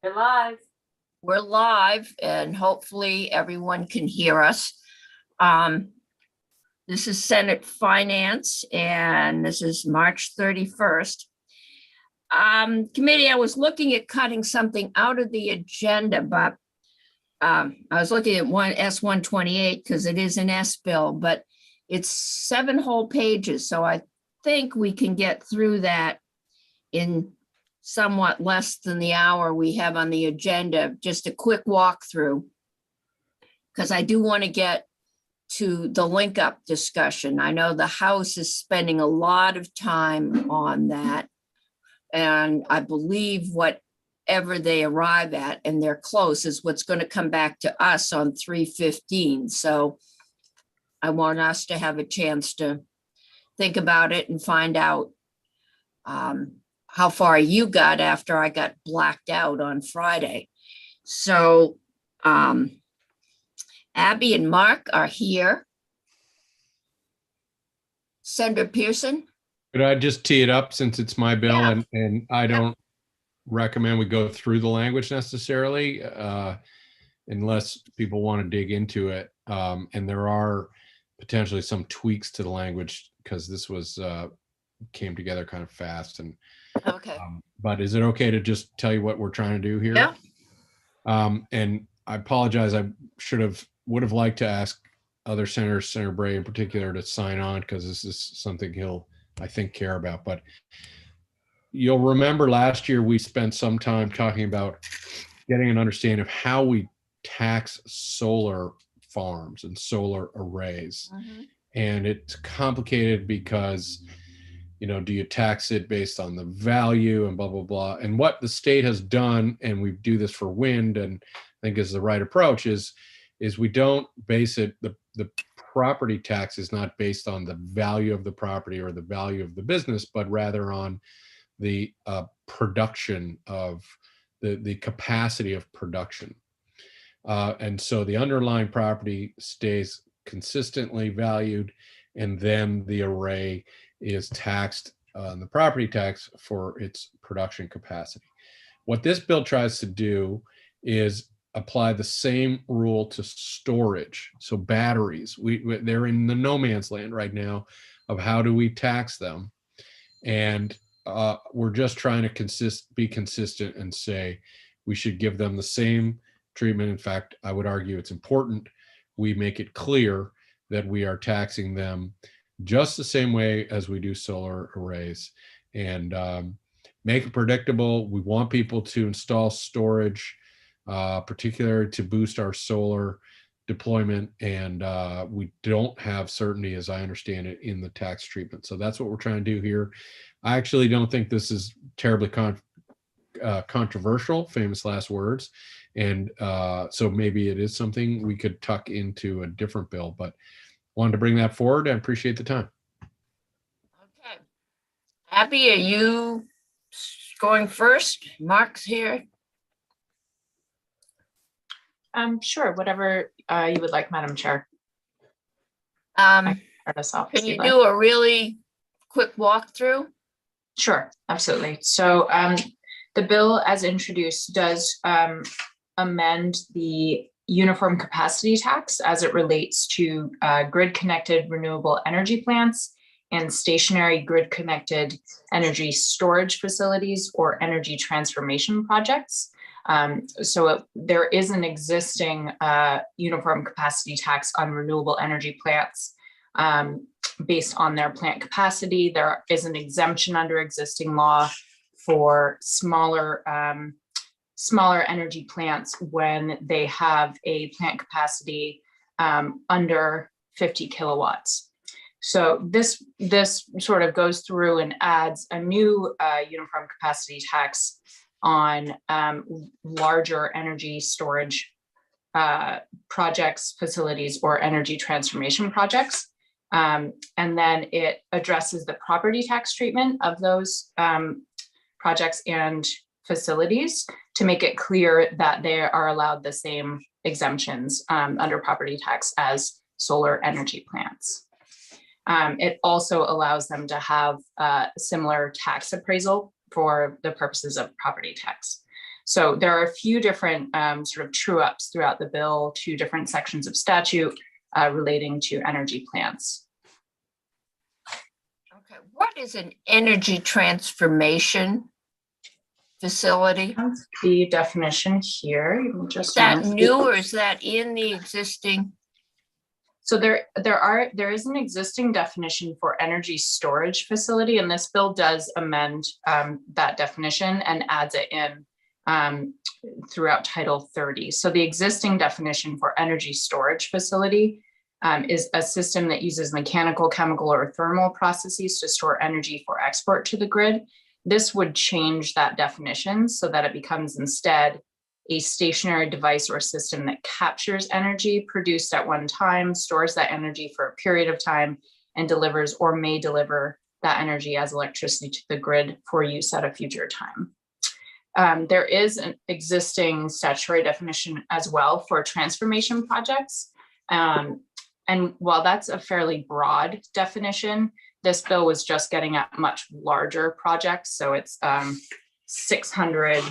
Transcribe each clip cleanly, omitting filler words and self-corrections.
You're live. We're live and hopefully everyone can hear us. This is Senate Finance and this is March 31st. Committee, I was looking at cutting something out of the agenda, but I was looking at S-128 because it is an S bill, but it's 7 whole pages. So I think we can get through that in somewhat less than the hour we have on the agenda. Just a quick walkthrough, because I do want to get to the link up discussion. I know the House is spending a lot of time on that. And I believe whatever they arrive at, and they're close, is what's going to come back to us on 3/15. So I want us to have a chance to think about it and find out how far you got after I got blacked out on Friday. So Abby and Mark are here. Senator Pearson? Could I just tee it up since it's my bill? Yeah. And I don't recommend we go through the language necessarily unless people want to dig into it. And there are potentially some tweaks to the language because this was came together kind of fast. And Okay. but is it okay to just tell you what we're trying to do here? Yeah. And I apologize. I would have liked to ask other senators, Senator Bray in particular, to sign on because this is something he'll, I think, care about. But you'll remember last year we spent some time talking about getting an understanding of how we tax solar farms and solar arrays. Mm-hmm. And it's complicated because, you know, do you tax it based on the value and blah, blah, blah. And what the state has done, and we do this for wind, and I think is the right approach, is we don't base it, the property tax is not based on the value of the property or the value of the business, but rather on the production of the capacity of production. And so the underlying property stays consistently valued, and then the array is taxed on the property tax for its production capacity. What this bill tries to do is apply the same rule to storage. So batteries, they're in the no man's land right now of how do we tax them. And we're just trying to be consistent and say we should give them the same treatment. In fact, I would argue it's important we make it clear that we are taxing them just the same way as we do solar arrays, and make it predictable. We want people to install storage, particularly to boost our solar deployment, and we don't have certainty, as I understand it, in the tax treatment. So that's what we're trying to do here. I actually don't think this is terribly controversial, famous last words, and so maybe it is something we could tuck into a different bill, but wanted to bring that forward. I appreciate the time. Okay. Abby, are you going first? Mark's here. Sure, whatever you would like, Madam Chair. Can Start us off. you do a really quick walkthrough? Sure, absolutely. So the bill as introduced does amend the uniform capacity tax as it relates to grid-connected renewable energy plants and stationary grid-connected energy storage facilities or energy transformation projects. There is an existing uniform capacity tax on renewable energy plants based on their plant capacity. There is an exemption under existing law for smaller energy plants when they have a plant capacity under 50 kilowatts. So this sort of goes through and adds a new uniform capacity tax on larger energy storage projects, facilities, or energy transformation projects. And then it addresses the property tax treatment of those projects and facilities to make it clear that they are allowed the same exemptions under property tax as solar energy plants. It also allows them to have similar tax appraisal for the purposes of property tax. So there are a few different sort of true ups throughout the bill to different sections of statute relating to energy plants. Okay, what is an energy transformation facility? The definition here, you can Is just that new or is that in the existing? So there is an existing definition for energy storage facility, and this bill does amend that definition and adds it in throughout Title 30. So the existing definition for energy storage facility is a system that uses mechanical, chemical, or thermal processes to store energy for export to the grid. This would change that definition so that it becomes instead a stationary device or system that captures energy produced at one time, stores that energy for a period of time, and delivers or may deliver that energy as electricity to the grid for use at a future time. There is an existing statutory definition as well for transformation projects. And while that's a fairly broad definition, this bill was just getting at much larger projects. So it's 600,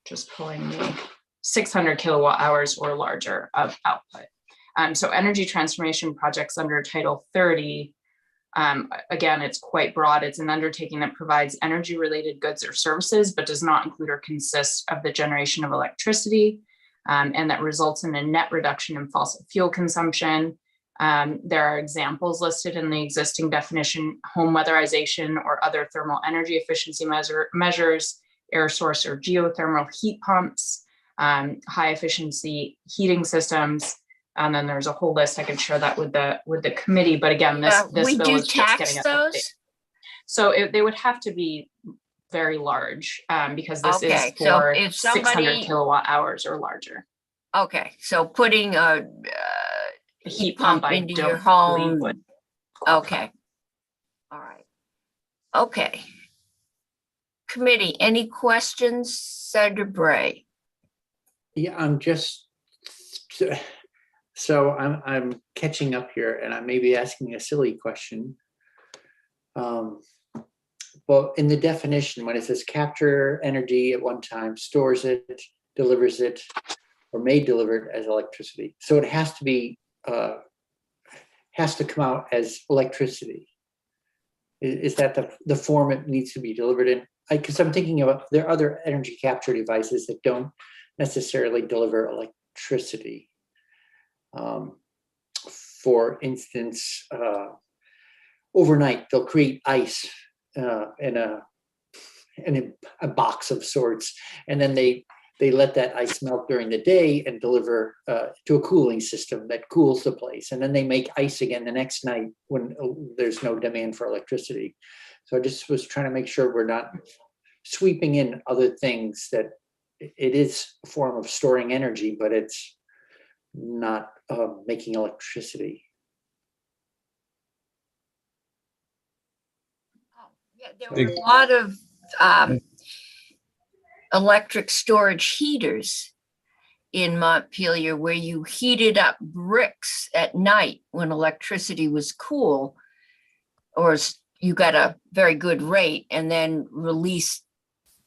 just pulling the 600 kilowatt hours or larger of output. So energy transformation projects under Title 30, again, it's quite broad. It's an undertaking that provides energy related goods or services, but does not include or consist of the generation of electricity, and that results in a net reduction in fossil fuel consumption. There are examples listed in the existing definition: home weatherization or other thermal energy efficiency measures, air source or geothermal heat pumps, high efficiency heating systems. And then there's a whole list. I can share that with the committee. But again, this We bill do is just tax getting at those? so they would have to be very large because this is Okay, so for if 600 somebody, kilowatt hours or larger. okay, so putting a Heat pump, I into your don't home. believe would. Okay. All right. Okay. Committee, any questions? Sandra Bray? Yeah, I'm catching up here, and I may be asking a silly question. Well, in the definition, when it says capture energy at one time, stores it, delivers it, or may deliver it as electricity. So it has to be has to come out as electricity. Is that the form it needs to be delivered in? Because I'm thinking about, there are other energy capture devices that don't necessarily deliver electricity. For instance, overnight they'll create ice in a box of sorts, and then they let that ice melt during the day and deliver to a cooling system that cools the place, and then they make ice again the next night when there's no demand for electricity. So I just was trying to make sure we're not sweeping in other things, that it is a form of storing energy, but it's not making electricity. Yeah, there were a lot of electric storage heaters in Montpelier where you heated up bricks at night when electricity was cool, or you got a very good rate, and then released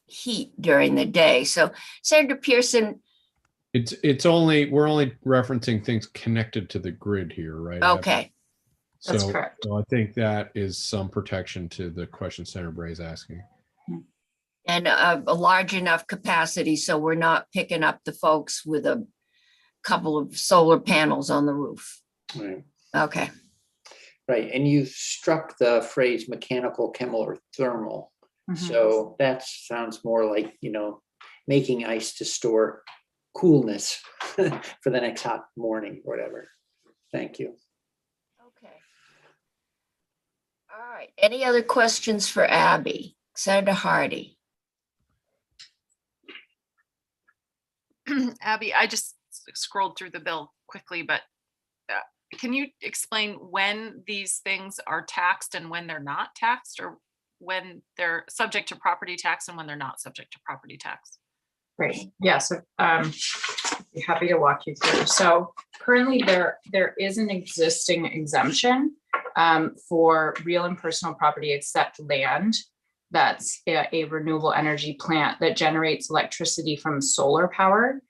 heat during the day. So Senator Pearson. We're only referencing things connected to the grid here, right? Okay. That's correct. So I think that is some protection to the question Senator Bray is asking. And a large enough capacity so we're not picking up the folks with a couple of solar panels on the roof. Right. Okay. Right, and you struck the phrase mechanical, chemical, or thermal. Mhm. So that sounds more like, making ice to store coolness for the next hot morning or whatever. Thank you. Okay. All right. Any other questions for Abby? Senator Hardy. Abby, I just scrolled through the bill quickly, but can you explain when these things are taxed and when they're not taxed, or when they're subject to property tax and when they're not subject to property tax? Great. Yeah, so be happy to walk you through. So currently there is an existing exemption for real and personal property except land that's a renewable energy plant that generates electricity from solar power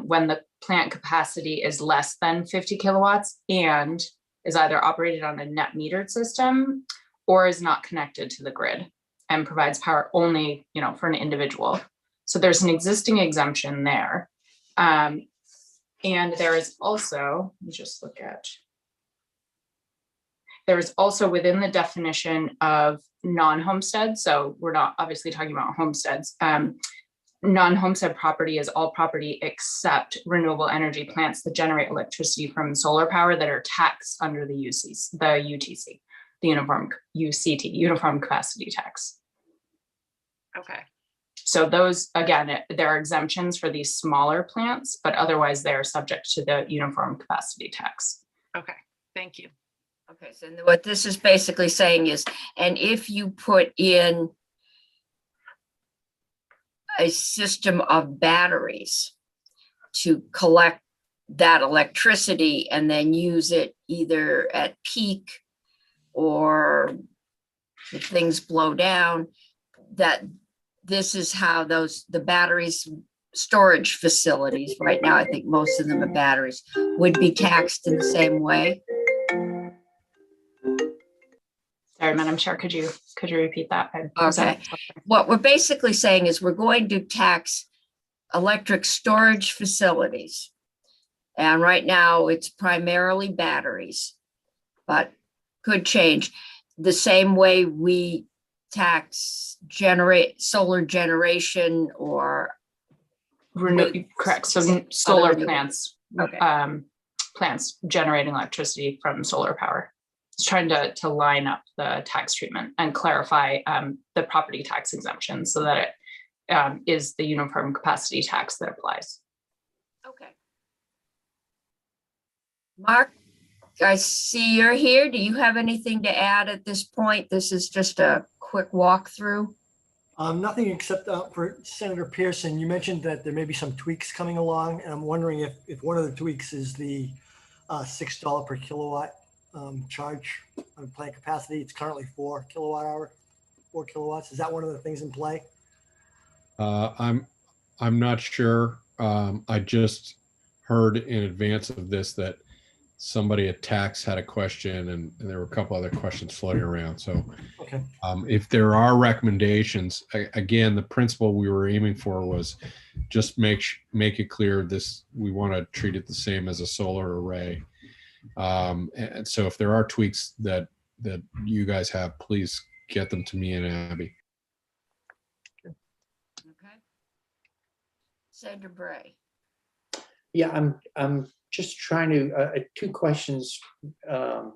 when the plant capacity is less than 50 kilowatts and is either operated on a net metered system or is not connected to the grid and provides power only, for an individual. So there's an existing exemption there. And there is also, let me just look at, there is also within the definition of non-homestead, so we're not obviously talking about homesteads. Non-homestead property is all property except renewable energy plants that generate electricity from solar power that are taxed under the UTC, the Uniform Capacity Tax. Okay, So those, again, there are exemptions for these smaller plants, but otherwise they're subject to the Uniform Capacity Tax. okay, thank you. Okay, so what this is basically saying is, and if you put in a system of batteries to collect that electricity and then use it either at peak or if things blow down, that this is how the batteries storage facilities, right now, I think most of them are batteries, would be taxed in the same way. Sorry, Madam Chair, could you repeat that? Okay. What we're basically saying is we're going to tax electric storage facilities. And right now it's primarily batteries, but could change the same way we tax solar generation or Correct. So solar other- plants, Okay. plants generating electricity from solar power. It's trying to line up the tax treatment and clarify the property tax exemption so that it is the uniform capacity tax that applies. Okay. Mark, I see you're here. Do you have anything to add at this point? This is just a quick walkthrough. Nothing except for Senator Pearson, you mentioned that there may be some tweaks coming along, and I'm wondering if one of the tweaks is the $6 per kilowatt charge on plant capacity. It's currently 4 kilowatts. Is that one of the things in play? I'm not sure. I just heard in advance of this that somebody at tax had a question, and there were a couple other questions floating around. So Okay. if there are recommendations, again, the principle we were aiming for was just make it clear we want to treat it the same as a solar array. And so if there are tweaks that you guys have, please get them to me and Abby. Okay. Sandra Bray. Yeah, I'm just trying to, 2 questions. I'm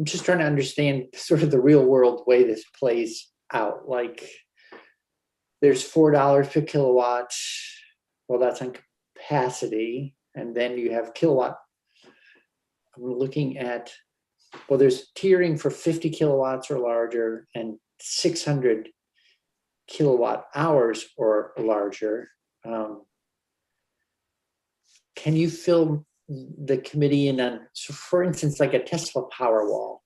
just trying to understand sort of the real world way this plays out. Like there's $4 per kilowatt. Well, that's on capacity. And then you have kilowatt. I'm looking at, well, there's tiering for 50 kilowatts or larger and 600 kilowatt hours or larger. Can you fill the committee in on, so for instance, like a Tesla Powerwall?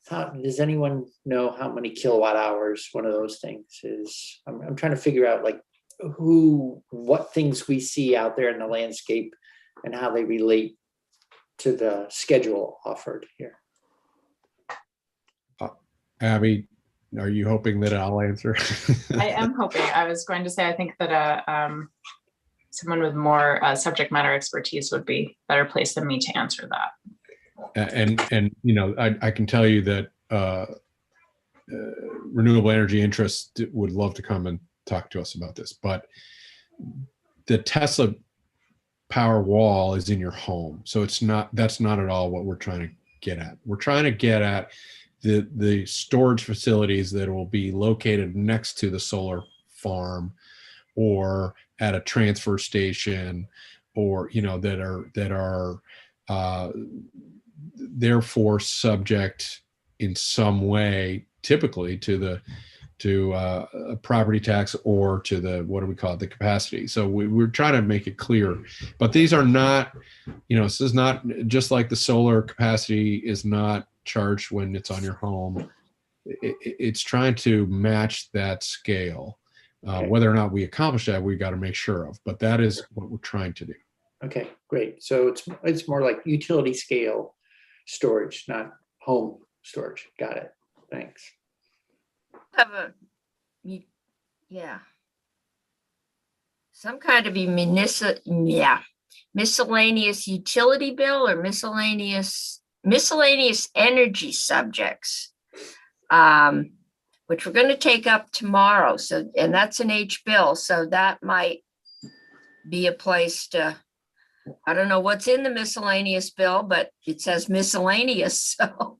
Does anyone know how many kilowatt hours one of those things is? I'm trying to figure out like what things we see out there in the landscape and how they relate to the schedule offered here. Abby, are you hoping that I'll answer? I am hoping. I was going to say, I think that someone with more subject matter expertise would be better placed than me to answer that. And I can tell you that renewable energy interests would love to come and talk to us about this, but the Tesla Powerwall is in your home. So that's not at all what we're trying to get at. We're trying to get at the storage facilities that will be located next to the solar farm or at a transfer station, or that are therefore subject in some way, typically to a property tax or to the capacity. So we're trying to make it clear, but these are not, this is not just like the solar capacity is not charged when it's on your home. it's trying to match that scale. Okay. Whether or not we accomplish that, we got to make sure of. But that is what we're trying to do. Okay, great. So it's more like utility scale storage, not home storage. Got it. Thanks. Have a, yeah. Some kind of a miscellaneous utility bill or miscellaneous energy subjects. Which we're going to take up tomorrow. So, and that's an H bill. So that might be a place to, I don't know what's in the miscellaneous bill, but it says miscellaneous. So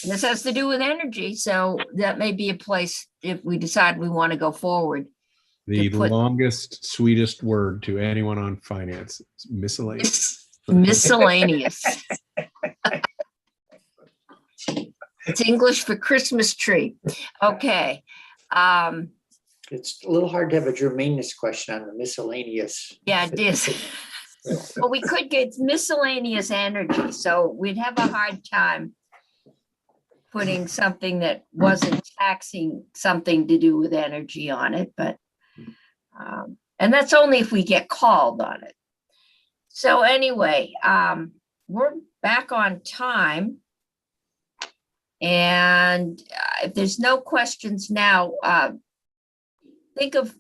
and this has to do with energy. So that may be a place if we decide we want to go forward. The To put- longest, sweetest word to anyone on finance, miscellaneous. Miscellaneous. It's English for Christmas tree. Okay. It's a little hard to have a germaneness question on the miscellaneous. Yeah, it is. Well, we could get miscellaneous energy, so we'd have a hard time putting something that wasn't taxing something to do with energy on it, but and that's only if we get called on it. So anyway, we're back on time. And if there's no questions now, think of,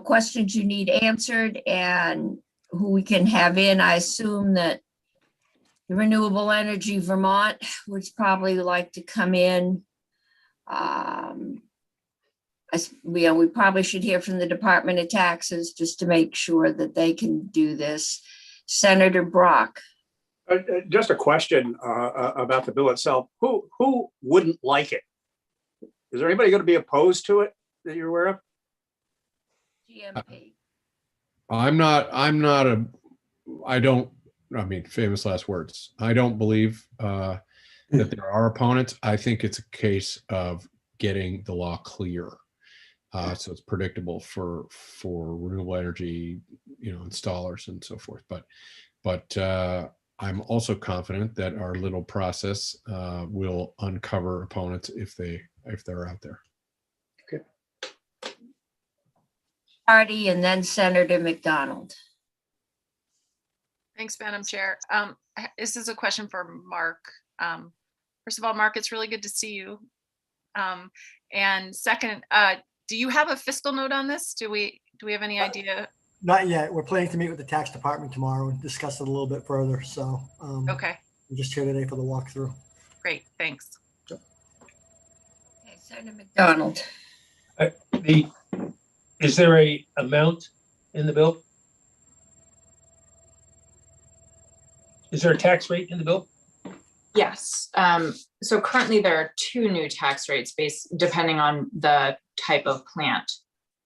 questions you need answered and who we can have in. I assume that the Renewable Energy Vermont would probably like to come in. We probably should hear from the Department of Taxes just to make sure that they can do this. Senator Brock. Just a question about the bill itself. Who wouldn't like it? Is there anybody going to be opposed to it that you're aware of? GMP. Famous last words. I don't believe that there are opponents. I think it's a case of getting the law clear. So it's predictable for renewable energy, installers and so forth. But I'm also confident that our little process will uncover opponents if they're out there. Okay. Party and then Senator McDonald. Thanks, Madam Chair. This is a question for Mark. First of all, Mark, it's really good to see you. And second, do you have a fiscal note on this? Do we have any idea? Not yet. We're planning to meet with the tax department tomorrow and discuss it a little bit further. So Okay, I'm just here today for the walkthrough. great, thanks. Okay, Senator McDonald. Is there a amount in the bill? Is there a tax rate in the bill? Yes. So currently there are two new tax rates depending on the type of plant.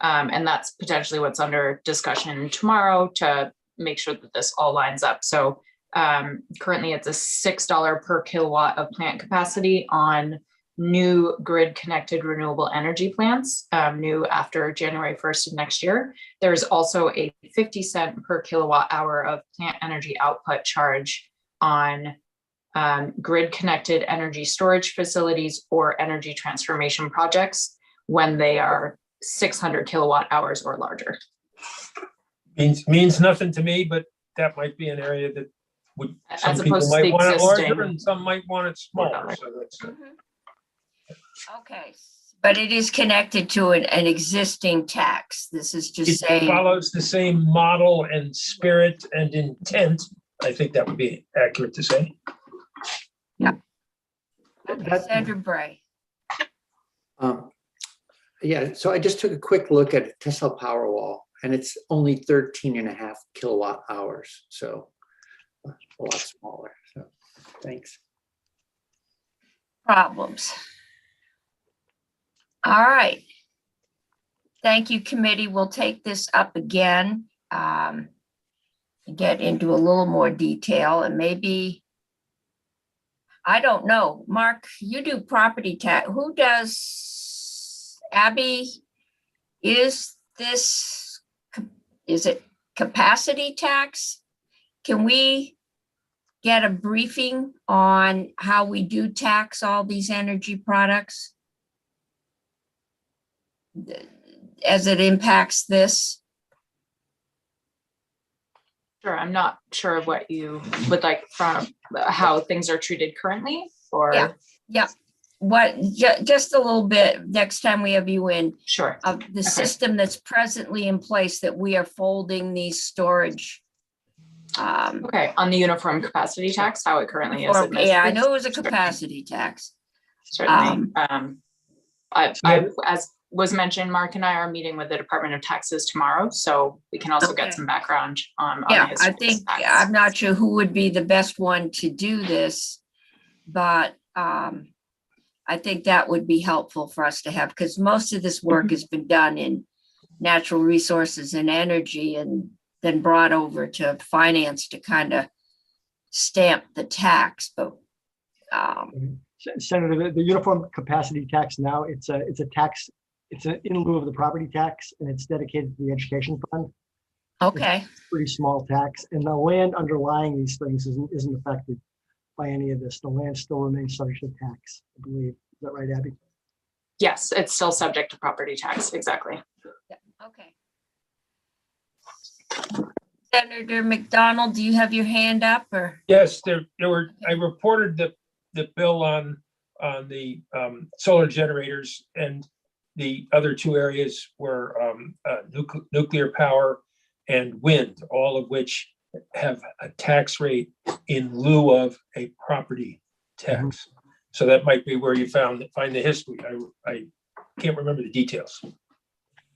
And that's potentially what's under discussion tomorrow to make sure that this all lines up. So currently it's a $6 per kilowatt of plant capacity on new grid connected renewable energy plants, new after January 1st of next year. There's also a 50 cent per kilowatt hour of plant energy output charge on grid connected energy storage facilities or energy transformation projects when they are 600 kilowatt hours or larger. Means nothing to me, but that might be an area that would, some As people opposed to might the want it larger existing and some might want it smaller. $4. So that's, Okay, but it is connected to an existing tax. This is just it saying, follows the same model and spirit and intent. I think that would be accurate to say. okay, Senator Bray. Yeah, so I just took a quick look at Tesla Powerwall and it's only 13.5 kilowatt hours. So a lot smaller. So thanks. Problems. All right. Thank you, committee. We'll take this up again. Get into a little more detail and maybe, I don't know, Mark, you do property tax. Who does, Abby, is it capacity tax? Can we get a briefing on how we do tax all these energy products as it impacts this? Sure, I'm not sure of what you would like from how things are treated currently, or. Yeah. Yeah. What, just a little bit, next time we have you in, Sure, of the system that's presently in place that we are folding these storage. okay, on the uniform capacity tax, how it currently is. Yeah, I administered? know it was a Sure. capacity tax. Certainly. I, as was mentioned, Mark and I are meeting with the Department of Taxes tomorrow, so we can also Okay. get some background on the Yeah, history I of this think, tax. I'm not sure who would be the best one to do this, but I think that would be helpful for us to have, because most of this work has been done in natural resources and energy and then brought over to finance to kind of stamp the tax, but Senator, the uniform capacity tax now, it's a tax, it's in lieu of the property tax, and it's dedicated to the education fund. okay. Pretty small tax, and the land underlying these things isn't affected by any of this. The land still remains subject to tax, I believe. Is that right, Abby? Yes, it's still subject to property tax, exactly. Okay. Senator McDonald, do you have your hand up or? Yes, there were, I reported the bill on the solar generators, and the other two areas were nuclear power and wind, all of which have a tax rate in lieu of a property tax. So that might be where you find the history. I can't remember the details,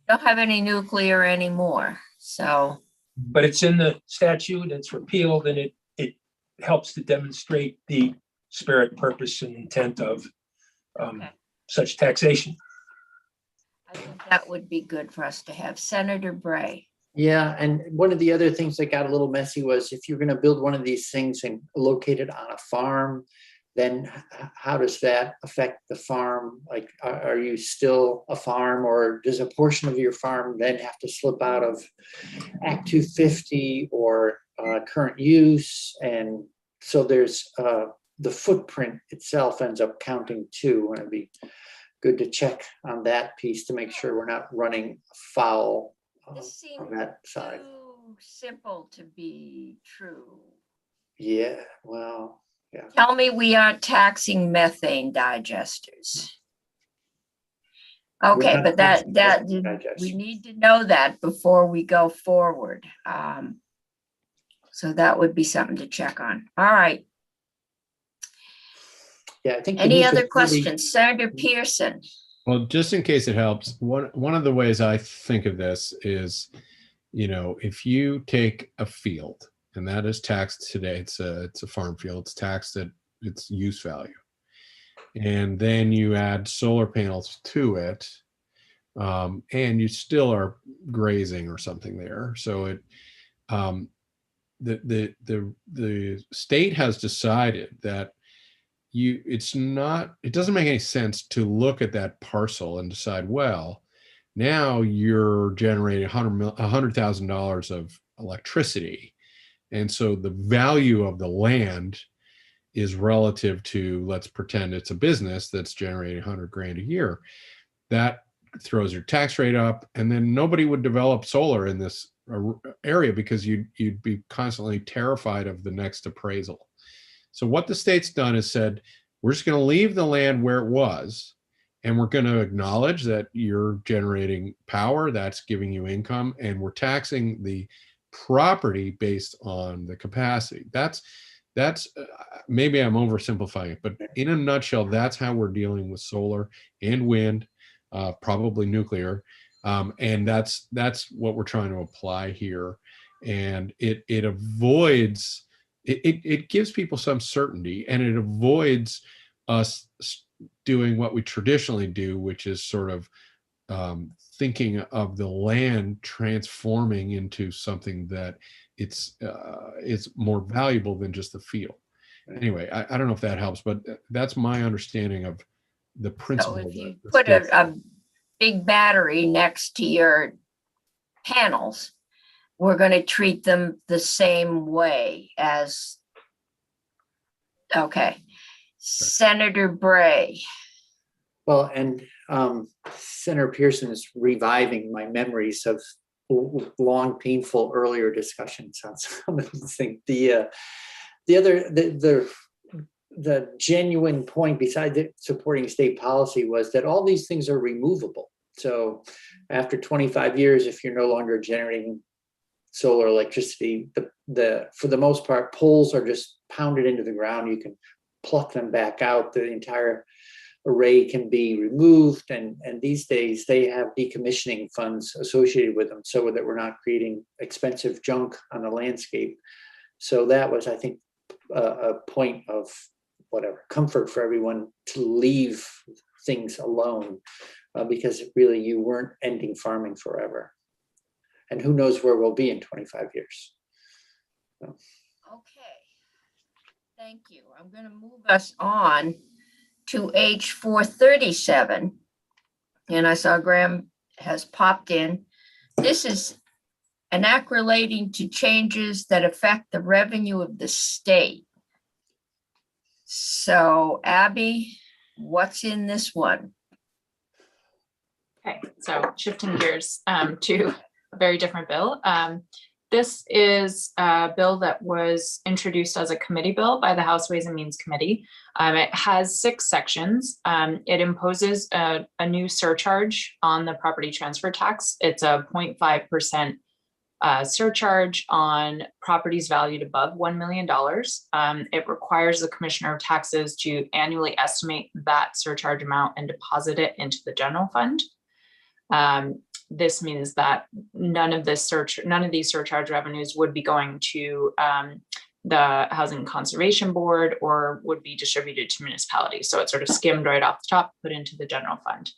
Don't have any nuclear anymore, so. but it's in the statute, it's repealed, and it helps to demonstrate the spirit, purpose, and intent of Okay. such taxation. I think that would be good for us to have. Senator Bray. Yeah, and one of the other things that got a little messy was if you're gonna build one of these things and locate it on a farm, then how does that affect the farm? Like, are you still a farm, or does a portion of your farm then have to slip out of Act 250 or current use? And so there's the footprint itself ends up counting too, and it'd be good to check on that piece to make sure we're not running afoul This seems on that side. too simple to be true. Yeah, well, yeah. Tell me we aren't taxing methane digesters. Okay, not but taxing that, methane digesters. we need to know that before we go forward. So that would be something to check on. All right. Yeah, I think. Any Denise other was really- questions? Senator Pearson? Well, just in case it helps, one of the ways I think of this is, if you take a field and that is taxed today, it's a farm field, it's taxed at its use value, and then you add solar panels to it, and you still are grazing or something there. So the state has decided that it doesn't make any sense to look at that parcel and decide, well, now you're generating $100,000 of electricity, and so the value of the land is relative to, let's pretend it's a business that's generating 100 grand a year. That throws your tax rate up, and then nobody would develop solar in this area because you'd be constantly terrified of the next appraisal. So what the state's done is said, we're just going to leave the land where it was, and we're going to acknowledge that you're generating power, that's giving you income, and we're taxing the property based on the capacity. That's maybe I'm oversimplifying it, but in a nutshell, that's how we're dealing with solar and wind, probably nuclear, and that's what we're trying to apply here. And it avoids. It gives people some certainty, and it avoids us doing what we traditionally do, which is sort of thinking of the land transforming into something that it's more valuable than just the field. Anyway, I don't know if that helps, but that's my understanding of the principle. So if you put a big battery next to your panels, we're going to treat them the same way as Okay. Senator Bray. Well, and Senator Pearson is reviving my memories of long, painful earlier discussions on some of these things. The genuine point besides supporting state policy was that all these things are removable. So after 25 years, if you're no longer generating solar electricity, for the most part, poles are just pounded into the ground. You can pluck them back out. The entire array can be removed. And these days they have decommissioning funds associated with them so that we're not creating expensive junk on the landscape. So that was, I think, a point of comfort for everyone to leave things alone because really you weren't ending farming forever. And who knows where we'll be in 25 years. So. Okay. Thank you. I'm going to move us on to H437. And I saw Graham has popped in. This is an act relating to changes that affect the revenue of the state. So Abby, what's in this one? Okay, so shifting gears to a very different bill. This is a bill that was introduced as a committee bill by the House Ways and Means Committee. It has 6 sections. It imposes a new surcharge on the property transfer tax. It's a 0.5% surcharge on properties valued above $1 million. It requires the Commissioner of Taxes to annually estimate that surcharge amount and deposit it into the general fund. This means that none of these surcharge revenues would be going to the Housing Conservation Board or would be distributed to municipalities. So it's sort of skimmed right off the top, put into the general fund.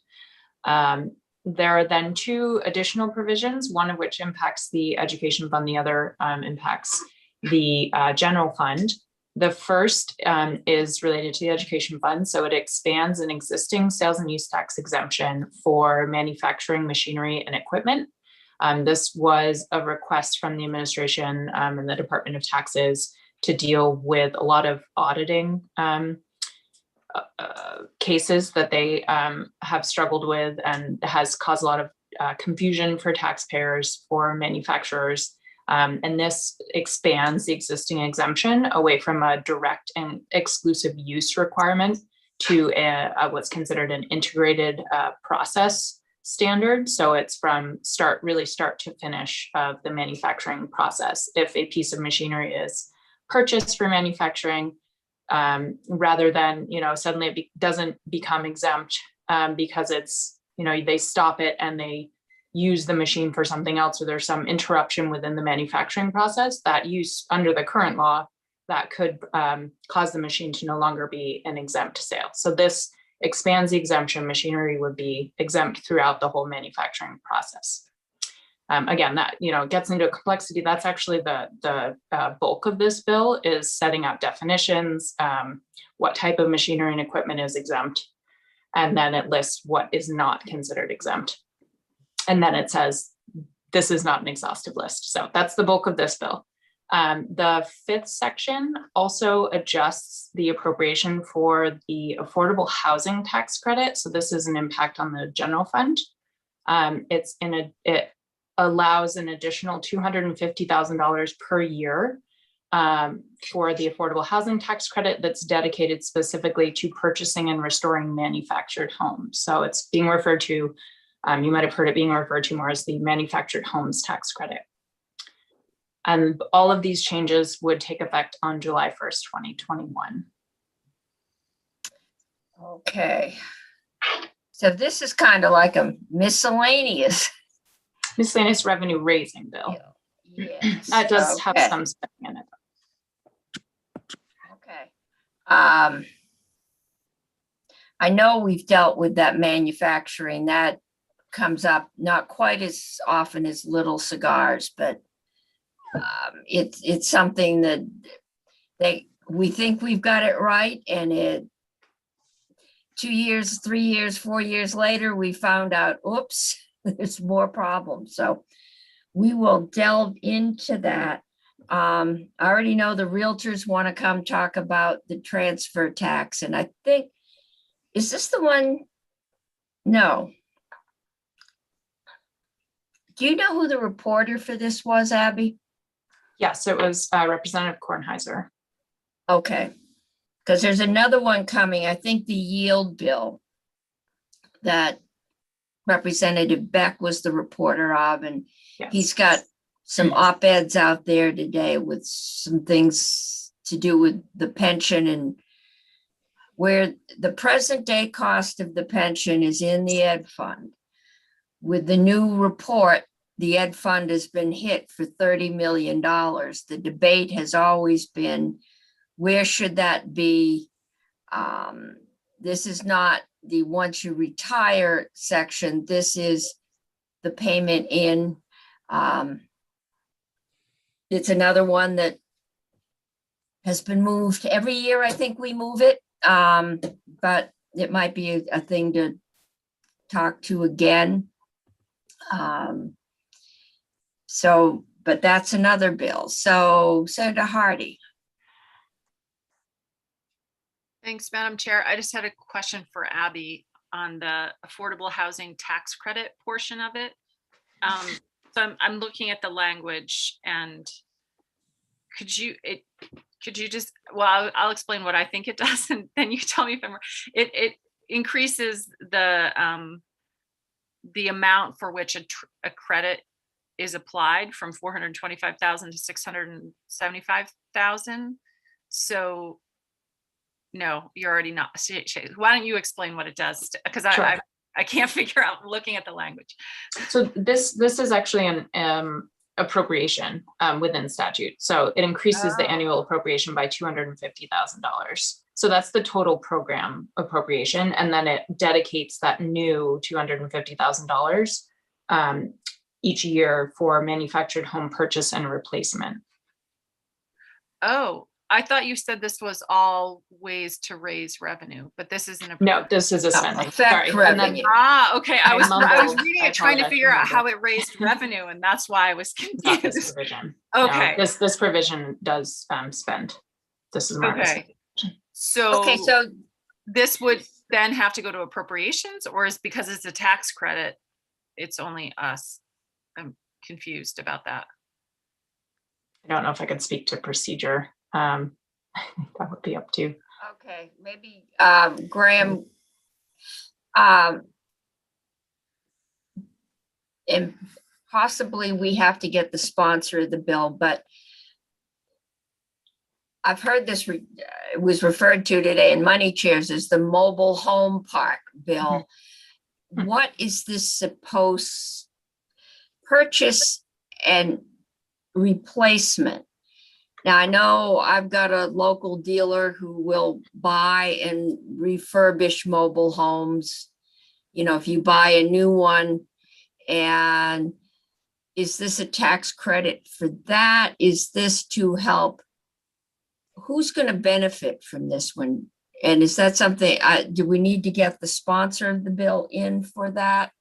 There are then 2 additional provisions, one of which impacts the education fund, the other impacts the general fund. The first is related to the education fund. So it expands an existing sales and use tax exemption for manufacturing machinery and equipment. This was a request from the administration and the Department of Taxes to deal with a lot of auditing cases that they have struggled with, and has caused a lot of confusion for taxpayers, for manufacturers. And this expands the existing exemption away from a direct and exclusive use requirement to what's considered an integrated process standard. So it's from start to finish of the manufacturing process. If a piece of machinery is purchased for manufacturing, rather than, suddenly it doesn't become exempt because it's, they stop it and they use the machine for something else, or there's some interruption within the manufacturing process, that use under the current law that could cause the machine to no longer be an exempt sale. So this expands the exemption. Machinery would be exempt throughout the whole manufacturing process. Again, that gets into complexity. That's actually the bulk of this bill, is setting out definitions, what type of machinery and equipment is exempt, and then it lists what is not considered exempt. And then it says, this is not an exhaustive list. So that's the bulk of this bill. The 5th section also adjusts the appropriation for the affordable housing tax credit. So this is an impact on the general fund. It allows an additional $250,000 per year for the affordable housing tax credit that's dedicated specifically to purchasing and restoring manufactured homes. So it's being referred to, you might have heard it being referred to more as the manufactured homes tax credit. And all of these changes would take effect on July 1st, 2021. Okay. So this is kind of like a miscellaneous revenue raising bill. Yes. That does have some spending in it. Okay. I know we've dealt with that manufacturing. That comes up not quite as often as little cigars, but it's something that we think we've got it right, and 2 years, 3 years, 4 years later, we found out, oops, there's more problems. So we will delve into that. I already know the realtors want to come talk about the transfer tax, and I think, is this the one? No. Do you know who the reporter for this was, Abby? Yes, it was Representative Kornheiser. Okay, because there's another one coming, I think the yield bill that Representative Beck was the reporter of, and Yes. he's got some op-eds out there today with some things to do with the pension and where the present day cost of the pension is in the ed fund. With the new report, the ed fund has been hit for $30 million. The debate has always been, where should that be? This is not the once you retire section. This is the payment in. It's another one that has been moved every year. I think we move it, but it might be a thing to talk to again. But that's another bill. So Senator Hardy. Thanks, Madam Chair. I just had a question for Abby on the affordable housing tax credit portion of it. So I'm looking at the language, and could you just, well, I'll explain what I think it does, and then you tell me if I'm wrong. It increases the amount for which a credit is applied from 425,000 to 675,000. So no, you're already not. Why don't you explain what it does? Because Sure. I can't figure out looking at the language. So this is actually an appropriation within statute. So it increases the annual appropriation by $250,000. So that's the total program appropriation, and then it dedicates that new $250,000 each year for manufactured home purchase and replacement. Oh, I thought you said this was all ways to raise revenue, but this isn't a. No, this is a spending. Affect Sorry. And then- revenue. Okay. I I was mumbled. reading I it, trying to apologize figure for out how mumbling. it raised revenue, and that's why I was not this confused. provision. No, Okay. this provision does spend. This is more. of a Okay. So. Okay, so This would then have to go to appropriations, or is because it's a tax credit, it's only us? I'm confused about that. I don't know if I could speak to procedure. That would be up to. okay, maybe Graham. And possibly we have to get the sponsor of the bill, but I've heard this was referred to today in Money Chairs as the mobile home park bill. What is this supposed purchase and replacement? Now, I know I've got a local dealer who will buy and refurbish mobile homes. You know, if you buy a new one, and is this a tax credit for that? Is this to help? Who's going to benefit from this one? And is that something, do we need to get the sponsor of the bill in for that?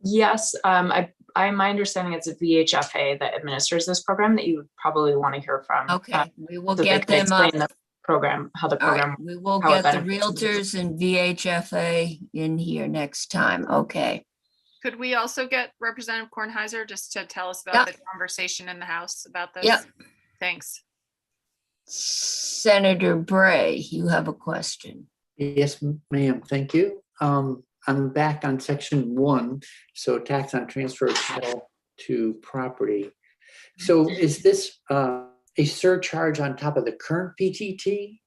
Yes, my understanding it's a VHFA that administers this program that you would probably want to hear from. Okay, we will so they get can them up. explain the program, how the All right, program. we will how it get the benefits realtors and VHFA in here next time. Okay. Could we also get Representative Kornheiser just to tell us Yeah. about the conversation in the House about this? Yeah. Thanks. Senator Bray, you have a question. Yes, ma'am. Thank you. I'm back on section 1. So tax on transfer of title to property. So is this a surcharge on top of the current PTT?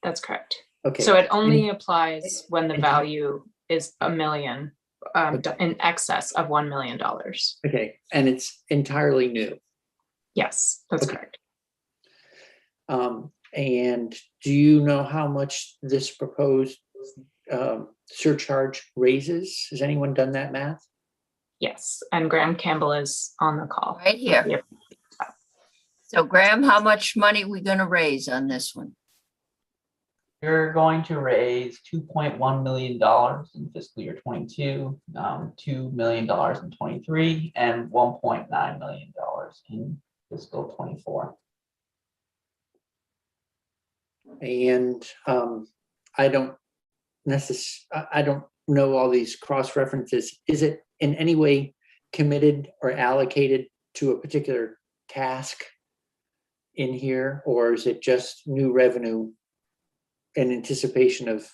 That's correct. Okay. So it only applies when the and- value is $1 million, in excess of $1 million. Okay, and it's entirely new. Yes, that's Okay. correct. And do you know how much this proposed surcharge raises? Has anyone done that math? Yes, and Graham Campbell is on the call. Right here. Yep. So Graham, how much money we gonna raise on this one? You're going to raise $2.1 million in fiscal year 22, $2 million in 23, and $1.9 million in fiscal 24. And I don't I don't know all these cross references. Is it in any way committed or allocated to a particular task in here, or is it just new revenue in anticipation of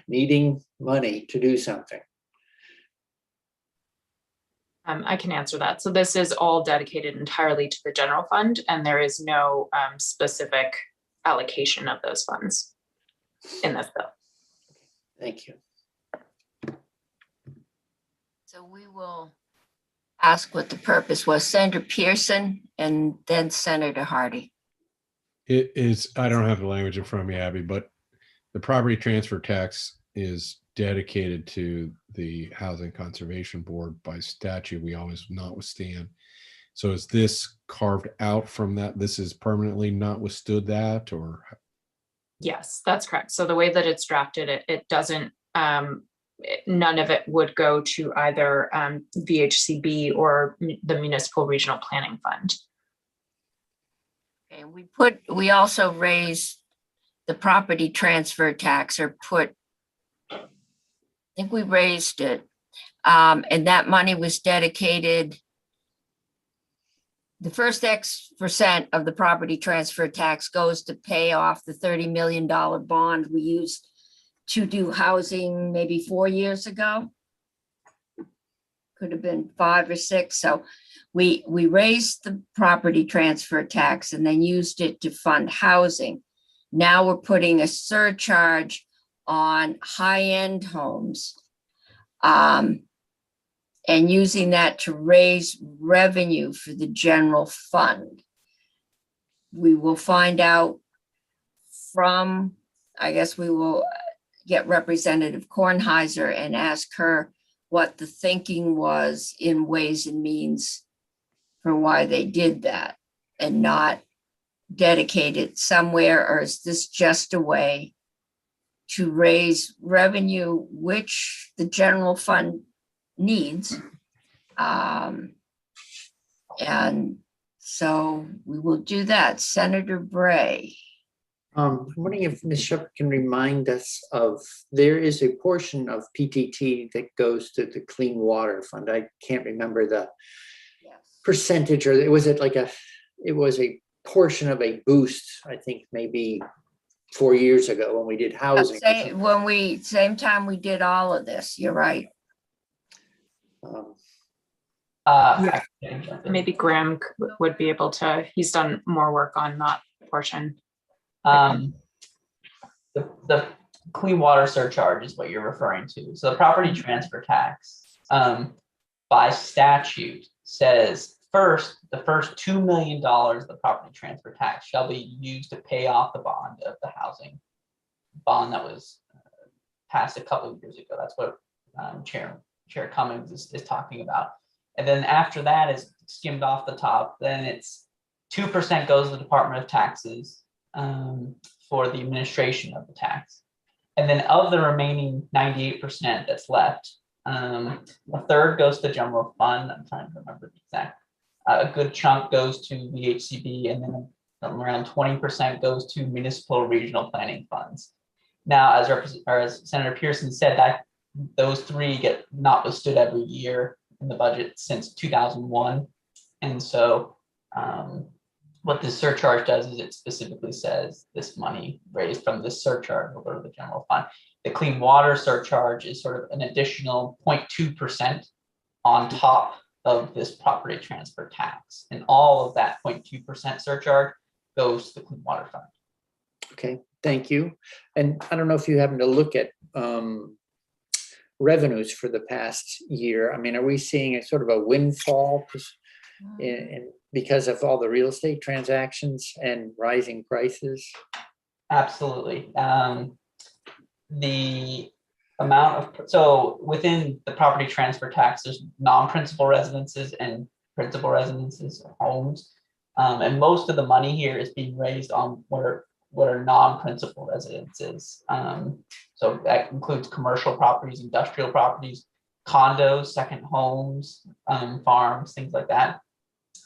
needing money to do something? I can answer that. So this is all dedicated entirely to the general fund, and there is no specific allocation of those funds in this bill. Thank you. So we will ask what the purpose was. Senator Pearson and then Senator Hardy. It is, I don't have the language in front of me, Abby, but the property transfer tax is dedicated to the Housing Conservation Board by statute. We always notwithstand. So is this carved out from that? This is permanently not withstood that, or? Yes, that's correct. So the way that it's drafted, it doesn't, none of it would go to either VHCB or the Municipal Regional Planning Fund. Okay, we also raised the property transfer tax, or I think we raised it. And that money was dedicated, the first X% of the property transfer tax goes to pay off the $30 million bond we used to do housing maybe 4 years ago. Could have been 5 or 6. So we raised the property transfer tax and then used it to fund housing. Now we're putting a surcharge on high-end homes and using that to raise revenue for the general fund. We will find out from, I guess we will get Representative Kornheiser and ask her what the thinking was in Ways and Means for why they did that and not dedicate it somewhere, or is this just a way to raise revenue, which the general fund needs? And so we will do that. Senator Bray. I'm wondering if Ms. Shepherd can remind us of, there is a portion of PTT that goes to the Clean Water Fund. I can't remember the percentage, or it was a portion of a boost, I think maybe 4 years ago when we did housing. Same time we did all of this, you're right. Maybe Graham would be able to, he's done more work on that portion. The clean water surcharge is what you're referring to. So the property transfer tax, by statute, says the first $2 million of the property transfer tax shall be used to pay off the bond of the housing bond that was passed a couple of years ago. That's what Chair Cummings is talking about. And then after that is skimmed off the top, then it's 2% goes to the Department of Taxes for the administration of the tax. And then of the remaining 98% that's left, a third goes to the general fund. I'm trying to remember the exact. A good chunk goes to the HCB, and then around 20% goes to municipal regional planning funds. Now, as Senator Pearson said, that those three get not withstood every year in the budget since 2001. And so what this surcharge does is it specifically says this money raised from this surcharge will go to the general fund. The clean water surcharge is sort of an additional 0.2% on top of this property transfer tax. And all of that 0.2% surcharge goes to the clean water fund. Okay, thank you. And I don't know if you happen to look at revenues for the past year. I mean, are we seeing a sort of a windfall because of all the real estate transactions and rising prices? Absolutely. The amount of, so within the property transfer tax, there's non-principal residences and principal residences, homes. And most of the money here is being raised on what are non-principal residences. So that includes commercial properties, industrial properties, condos, second homes, farms, things like that.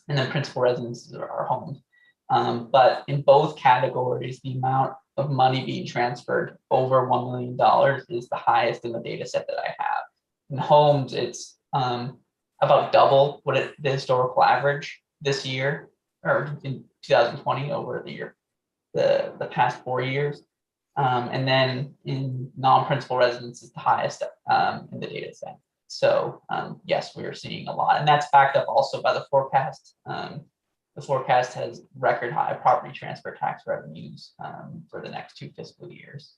and then principal residences are homes. But in both categories, the amount of money being transferred over $1 million is the highest in the data set that I have. In homes, it's about double what the historical average this year, or in 2020 over the past 4 years. And then in non-principal residence is the highest in the data set. So yes, we are seeing a lot, and that's backed up also by the forecast. The forecast has record high property transfer tax revenues for the next 2 fiscal years.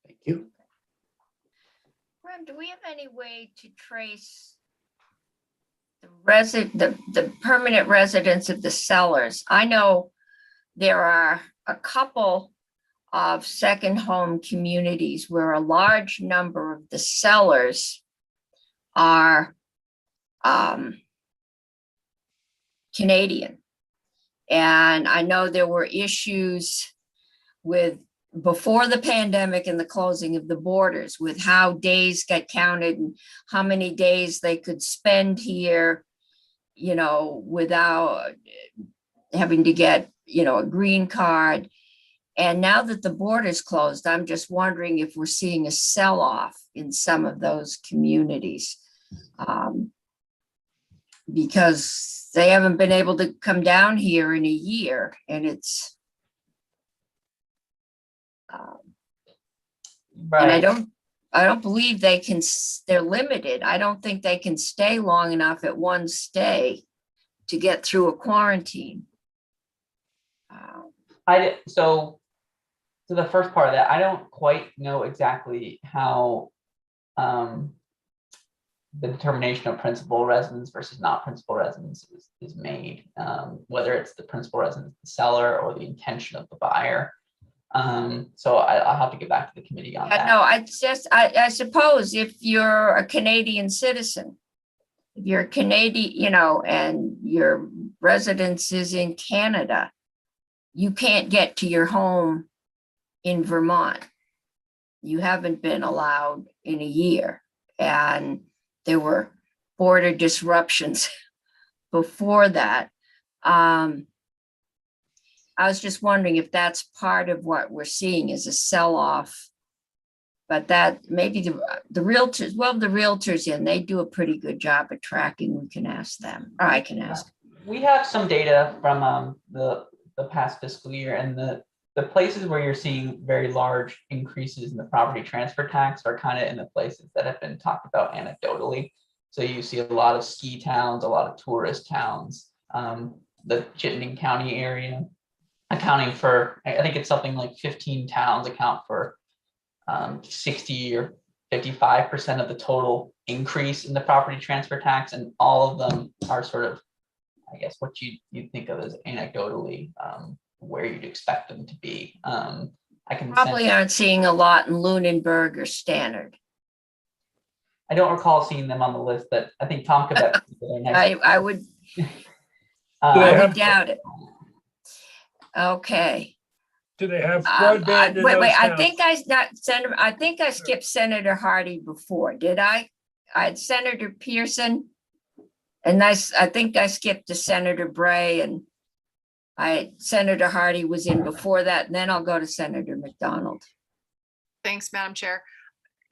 Thank you. Graham, do we have any way to trace the permanent residence of the sellers? I know there are a couple of second home communities where a large number of the sellers are Canadian. And I know there were issues with before the pandemic and the closing of the borders with how days got counted and how many days they could spend here, you know, without having to get, you know, a green card. And now that the border's closed, I'm just wondering if we're seeing a sell-off in some of those communities. Because they haven't been able to come down here in a year, and it's and I don't believe they can, they're limited. I don't think they can stay long enough at one stay to get through a quarantine. So the first part of that, I don't quite know exactly how the determination of principal residence versus not principal residence is made, whether it's the principal residence, the seller, or the intention of the buyer. So I'll have to get back to the committee on that. No, I suppose if you're a Canadian citizen, if you're a Canadian, you know, and your residence is in Canada, you can't get to your home in Vermont. You haven't been allowed in a year, and there were border disruptions before that. I was just wondering if that's part of what we're seeing is a sell-off, but that maybe the realtors, well, the realtors in, they do a pretty good job at tracking. We can ask them, or I can ask. We have some data from the past fiscal year, and the places where you're seeing very large increases in the property transfer tax are kind of in the places that have been talked about anecdotally. So you see a lot of ski towns, a lot of tourist towns, the Chittenden County area, accounting for, I think it's something like 15 towns account for 60 or 55% of the total increase in the property transfer tax, and all of them are sort of, I guess, what you'd think of as anecdotally where you'd expect them to be. I can Probably aren't seeing a lot in Lunenburg or Stannard. I don't recall seeing them on the list, but I think Tom Quebec. I would doubt it. Okay. Do they have broadband in wait, those I towns? think I skipped Senator Hardy before. Did I? I had Senator Pearson, and I think I skipped to Senator Bray, and Senator Hardy was in before that, and then I'll go to Senator McDonald. Thanks, Madam Chair.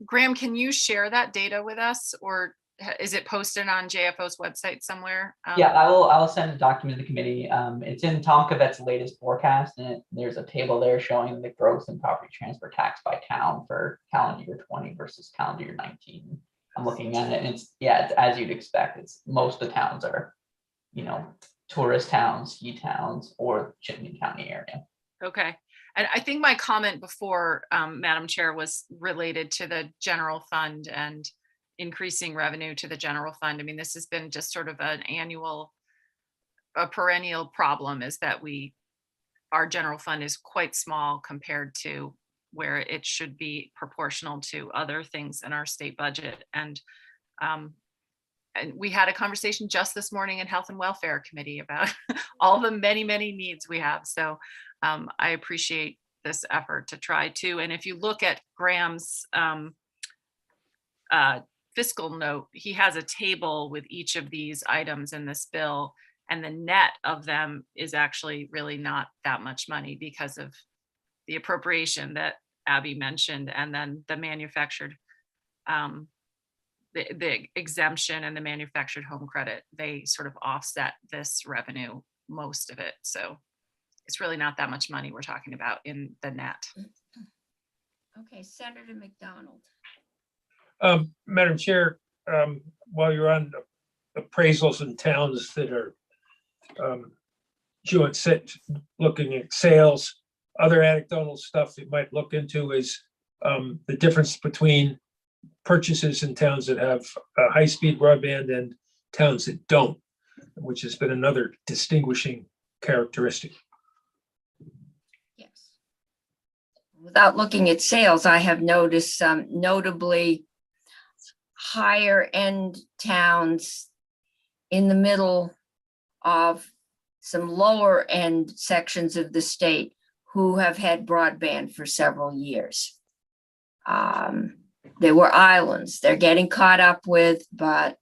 Graham, can you share that data with us, or is it posted on JFO's website somewhere? Yeah, I will send a document to the committee. It's in Tom Covette's latest forecast, and there's a table there showing the growth in property transfer tax by town for calendar year 20 versus calendar year 19. I'm looking at it, and it's as you'd expect. It's most of the towns are, you know, tourist towns, ski towns, or Chittenden County area. Okay. And I think my comment before, Madam Chair, was related to the general fund and increasing revenue to the general fund. I mean, this has been just sort of a perennial problem, is that our general fund is quite small compared to where it should be proportional to other things in our state budget. And we had a conversation just this morning in Health and Welfare Committee about all the many, many needs we have. So I appreciate this effort to try to, and if you look at Graham's fiscal note, he has a table with each of these items in this bill, and the net of them is actually really not that much money because of the appropriation that Abby mentioned, and then the manufactured, the exemption and the manufactured home credit, they sort of offset this revenue, most of it. So it's really not that much money we're talking about in the net. Okay, Senator McDonald. Madam Chair, while you're on appraisals in towns that are looking at sales, other anecdotal stuff you might look into is the difference between purchases in towns that have high-speed broadband and towns that don't, which has been another distinguishing characteristic. Yes. Without looking at sales, I have noticed some notably higher end towns in the middle of some lower end sections of the state who have had broadband for several years. There were islands they're getting caught up with, but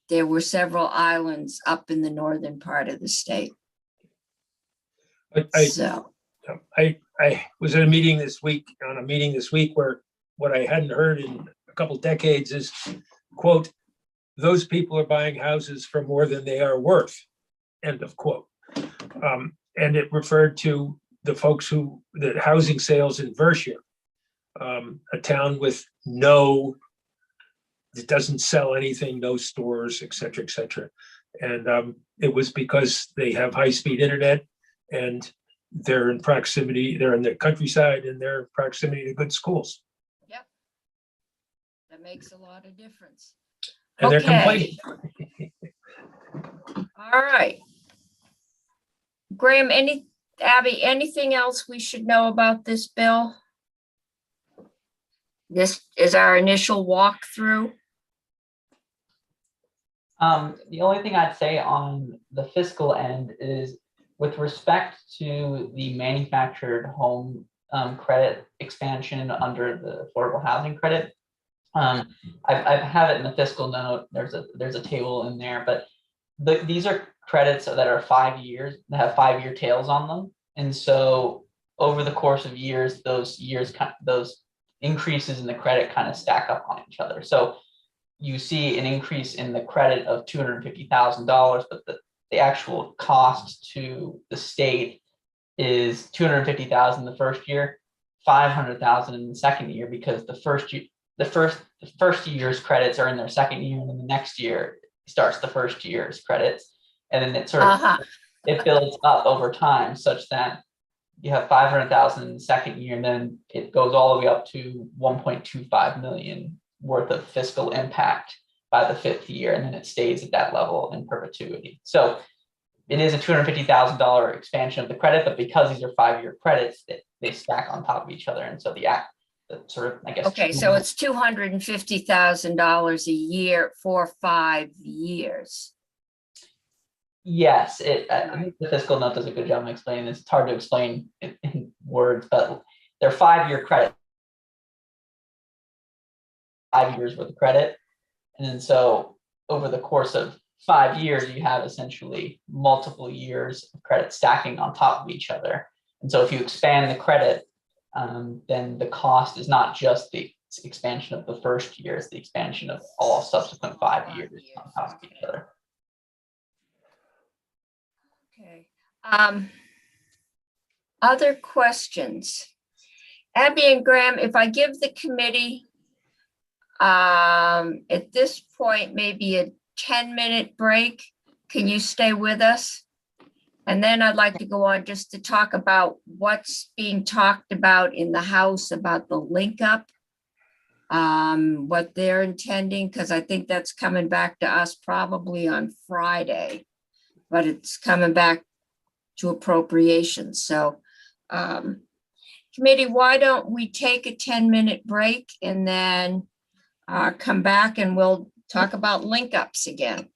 there were several islands up in the northern part of the state. I was at a meeting this week, where what I hadn't heard in a couple decades is, quote, "Those people are buying houses for more than they are worth," end of quote. And it referred to the folks that housing sales in Vershire, a town with it doesn't sell anything, no stores, et cetera, et cetera. And it was because they have high-speed internet and they're in the countryside, and they're in proximity to good schools. Yep. That makes a lot of difference. And they're Okay. complaining. All right. Graham, Abby, anything else we should know about this bill? This is our initial walkthrough. The only thing I'd say on the fiscal end is with respect to the manufactured home credit expansion under the affordable housing credit. I have it in the fiscal note. There's a table in there, but these are credits that are 5 years, that have 5-year tails on them. And so over the course of years, those increases in the credit kind of stack up on each other. So you see an increase in the credit of $250,000, but the actual cost to the state is $250,000 the first year, $500,000 in the second year, because the first year's credits are in their second year, and then the next year starts the first year's credits, and then it sort of it builds up over time, such that you have $500,000 in the second year, and then it goes all the way up to $1.25 million worth of fiscal impact by the 5th year, and then it stays at that level in perpetuity. So it is a $250,000 expansion of the credit, but because these are 5-year credits, they stack on top of each other, and so the sort of, I guess. Okay, so it's $250,000 a year for 5 years. Yes, I think the fiscal note does a good job of explaining this. It's hard to explain in words, but they're 5-year credit, 5 years worth of credit. And then so over the course of 5 years, you have essentially multiple years of credit stacking on top of each other. And so if you expand the credit, then the cost is not just the expansion of the first year, it's the expansion of all subsequent 5 years on top of each other. Okay. Other questions? Abby and Graham, if I give the committee at this point, maybe a 10-minute break, can you stay with us? And then I'd like to go on just to talk about what's being talked about in the House about the link up, what they're intending, because I think that's coming back to us probably on Friday, but it's coming back to appropriations. So committee, why don't we take a 10-minute break and then come back and we'll talk about link ups again.